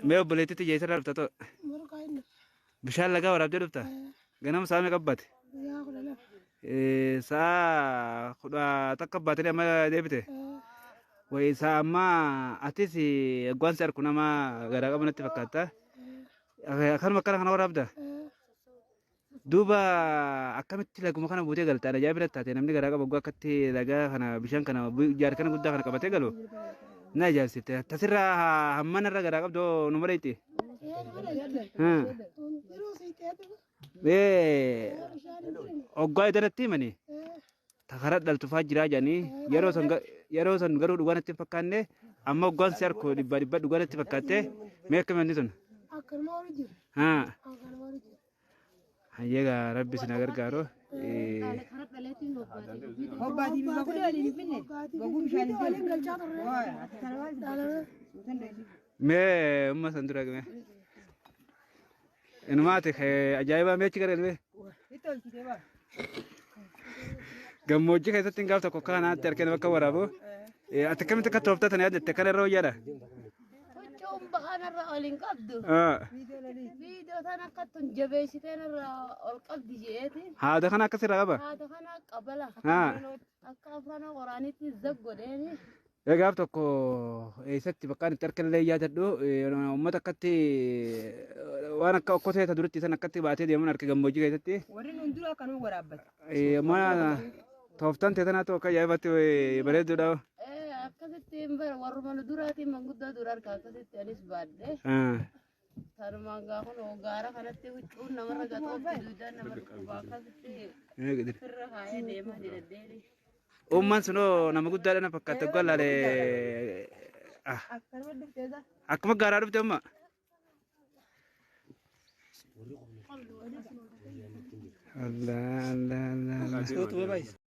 ما بليتي تجي سر رفتا بشال لقى ورا بجد رفتا جنام سامي قبض سا خدا تكبت لي ما ديبته وإذا ما أتيسي قوان سر كنا ما غير قبل نتفكرته أكان مكان خنا ورا بده دوبا أكمل تلاقي مكان بودي قلت أنا جايب لك تاتي نمني غير قبل قوة لقى خنا بيشان كنا جار كنا قد خنا كبتة قالوا ناجي سيته تسرع همنا غير قبل دو نمريتي ها إيه أقعد درتي مني تخرج دل تفاجر جاني يروسن غرو دوغان تفكانه أما أقعد سيركو دبادي دوغان تفكاته ميك من نيتون ها هيا ربي سنغر غارو ما ما سندرا كم إنما تك أجايبا ما تكرر ليه gammoojjii keessatti hin gaafta kokkaa naatti harkeen bakka waraabu ati kamitti akka tooftaa tana yaadatte kana irra hojjara. Huccuun bahanarra ol hin qabdu. Viidiyoo tana akka tun jabeessiteen irra ol qabdi jeeti. Haada kana akkasirra qaba. Haada kana qabala. Akka afaan qoraanitti zaggodheeni. Gaaf tokko eessatti bakkaan itti harka illee yaadadhu uummata akkatti waan akka okkotee ta duratti san akkatti baatee deemuun harka gammoojjii keessatti. Warri nun dura akkanuma waraabbata. Mana tooftaan teetanaa ta'u akka ajaa'ibatti bareedduudha. Akkasitti warruma duraatiin manguddoo dura harka akkasitti anis baadde. Tanumaan gaafa gaara kanatti huccuun namarra gaxoofti duudaan namarra qubaa akkasitti firra kaayee deemaa jedhaddeeni. Umman sunoo nama guddaadha na fakkaata galaale akkuma gaaraa dhufte amma. Allah Allah Allah.